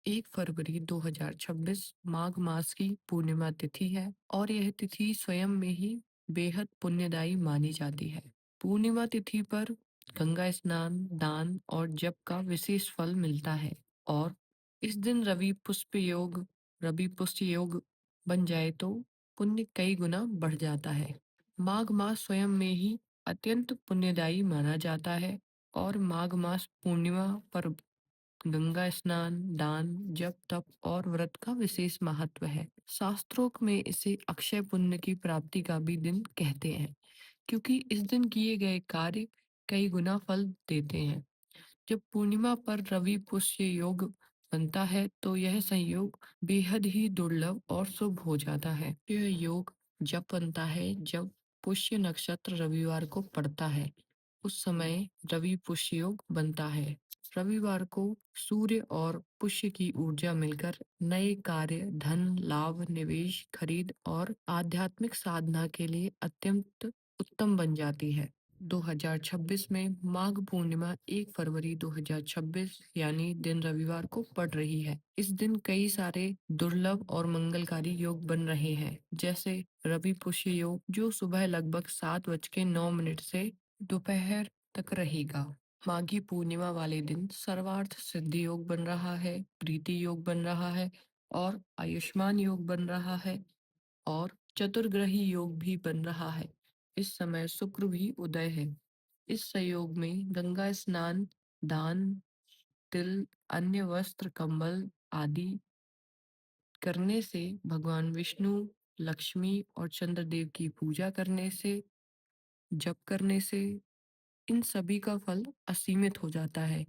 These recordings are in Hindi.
1 फरवरी 2026 माघ मास की पूर्णिमा तिथि है और यह तिथि स्वयं में ही बेहद पुण्यदायी मानी जाती है। पूर्णिमा तिथि पर गंगा स्नान, दान और जप का विशेष फल मिलता है और इस दिन रवि पुष्य योग बन जाए तो पुण्य कई गुना बढ़ जाता है। माघ मास स्वयं में ही अत्यंत पुण्यदायी माना जाता है और माघ मास पूर्णिमा पर गंगा स्नान, दान, जप, तप और व्रत का विशेष महत्व है। शास्त्रों में इसे अक्षय पुण्य की प्राप्ति का भी दिन कहते हैं, क्योंकि इस दिन किए गए कार्य कई गुना फल देते हैं। जब पूर्णिमा पर रवि पुष्य योग बनता है तो यह संयोग बेहद ही दुर्लभ और शुभ हो जाता है। यह योग जब बनता है जब पुष्य नक्षत्र रविवार को पड़ता है, उस समय रवि पुष्य योग बनता है। रविवार को सूर्य और पुष्य की ऊर्जा मिलकर नए कार्य, धन लाभ, निवेश, खरीद और आध्यात्मिक साधना के लिए अत्यंत उत्तम बन जाती है। 2026 में माघ पूर्णिमा 1 फरवरी 2026 यानी दिन रविवार को पड़ रही है। इस दिन कई सारे दुर्लभ और मंगलकारी योग बन रहे हैं, जैसे रवि पुष्य योग जो सुबह लगभग 7:09 से दोपहर तक रहेगा। माघी पूर्णिमा वाले दिन सर्वार्थ सिद्धि योग बन रहा है, प्रीति योग बन रहा है और आयुष्मान योग बन रहा है और चतुर्ग्रही योग भी बन रहा है। इस समय शुक्र भी उदय है। इस संयोग में गंगा स्नान, दान, तिल, अन्य वस्त्र, कंबल आदि करने से, भगवान विष्णु, लक्ष्मी और चंद्रदेव की पूजा करने से, जप करने से इन सभी का फल असीमित हो जाता है,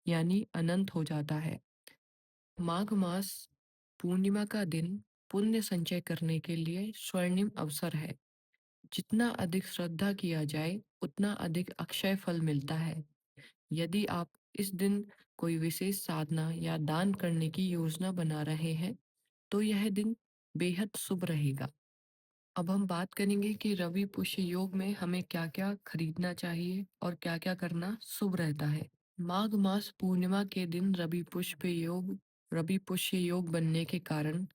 यानी अनंत हो जाता है। माघ मास पूर्णिमा का दिन पुण्य संचय करने के लिए स्वर्णिम अवसर है। जितना अधिक श्रद्धा किया जाए, उतना अधिक अक्षय फल मिलता है। यदि आप इस दिन कोई विशेष साधना या दान करने की योजना बना रहे हैं, तो यह दिन बेहद शुभ रहेगा। अब हम बात करेंगे कि रवि पुष्य योग में हमें क्या-क्या खरीदना चाहिए और क्या-क्या करना शुभ रहता है। माघ मास पूर्णिमा के दिन रवि पुष्य योग बनने के कारण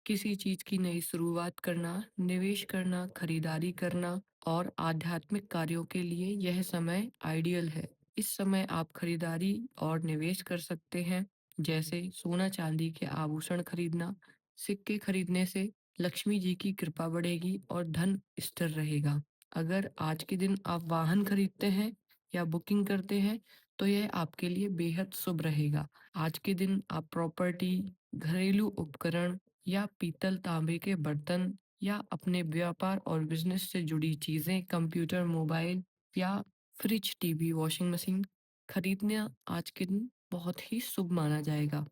किसी चीज की नई शुरुआत करना, निवेश करना, खरीदारी करना और आध्यात्मिक कार्यों के लिए यह समय आइडियल है। इस समय आप खरीदारी और निवेश कर सकते हैं, जैसे सोना चांदी के आभूषण खरीदना। सिक्के खरीदने से लक्ष्मी जी की कृपा बढ़ेगी और धन स्थिर रहेगा। अगर आज के दिन आप वाहन खरीदते हैं या बुकिंग करते हैं, तो यह आपके लिए बेहद शुभ रहेगा। आज के दिन आप प्रॉपर्टी, घरेलू उपकरण या पीतल तांबे के बर्तन या अपने व्यापार और बिजनेस से जुड़ी चीजें, कंप्यूटर, मोबाइल या फ्रिज, टीवी, वॉशिंग मशीन खरीदना आज के दिन बहुत ही शुभ माना जाएगा।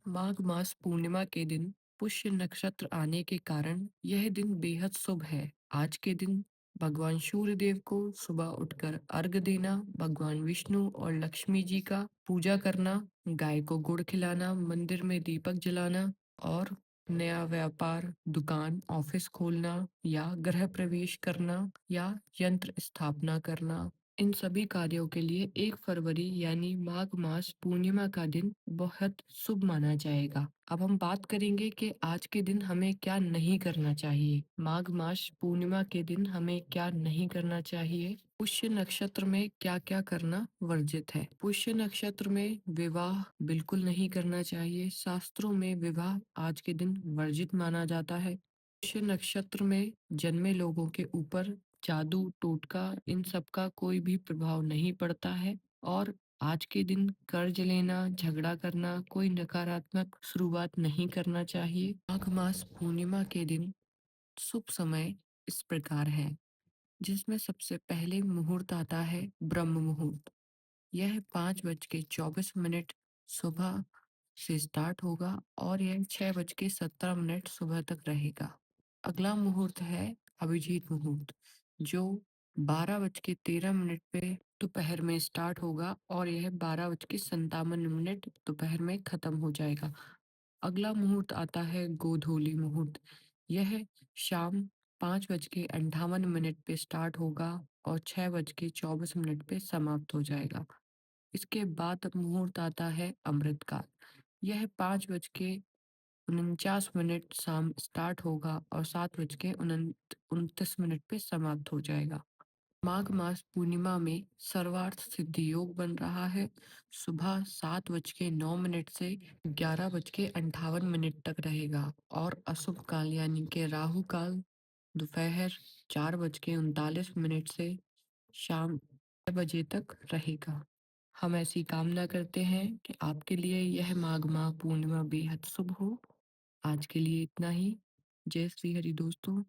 माघ मास पूर्णिमा के दिन पुष्य नक्षत्र आने के कारण यह दिन बेहद शुभ है। आज के दिन भगवान सूर्य देव को सुबह उठकर अर्घ देना, भगवान विष्णु और लक्ष्मी जी का पूजा करना, गाय को गुड़ खिलाना, मंदिर में दीपक जलाना और नया व्यापार, दुकान, ऑफिस खोलना या गृह प्रवेश करना या यंत्र स्थापना करना, इन सभी कार्यों के लिए 1 फरवरी यानी माघ मास पूर्णिमा का दिन बहुत शुभ माना जाएगा। अब हम बात करेंगे कि आज के दिन हमें क्या नहीं करना चाहिए। माघ मास पूर्णिमा के दिन हमें क्या नहीं करना चाहिए। पुष्य नक्षत्र में क्या-क्या करना वर्जित है। पुष्य नक्षत्र में विवाह बिल्कुल नहीं करना चाहिए। शास्त्रों में विवाह आज के दिन वर्जित माना जाता है। पुष्य नक्षत्र में जन्मे लोगों के ऊपर जादू, टोटका इन सब का कोई भी प्रभाव नहीं पड़ता है और आज के दिन कर्ज लेना, झगड़ा करना, कोई नकारात्मक शुरुआत नहीं करना चाहिए। माघ मास पूर्णिमा के दिन शुभ समय इस प्रकार है, जिसमें सबसे पहले मुहूर्त आता है ब्रह्म मुहूर्त। यह 5:24 सुबह से स्टार्ट होगा और यह 6:17 सुबह तक रहेगा। अगला मुहूर्त है अभिजीत मुहूर्त, जो 12:13 पे दोपहर में स्टार्ट होगा और यह 12:57 दोपहर में खत्म हो जाएगा। अगला मुहूर्त आता है गोधूली मुहूर्त। यह शाम 5:58 पे स्टार्ट होगा और 6:24 पे समाप्त हो जाएगा। इसके बाद मुहूर्त आता है अमृत काल। यह 5:49 शाम स्टार्ट होगा और 7:29 पे समाप्त हो जाएगा। माघ मास पूर्णिमा में सर्वार्थ सिद्धि योग बन रहा है। सुबह 7:09 से 11:58 तक रहेगा और अशुभ काल यानी कि राहु काल दोपहर 4:39 से शाम 6 बजे तक रहेगा। हम ऐसी कामना करते हैं कि आपके लिए यह माघ माह पूर्णिमा बेहद शुभ हो। आज के लिए इतना ही। जय श्री हरि दोस्तों।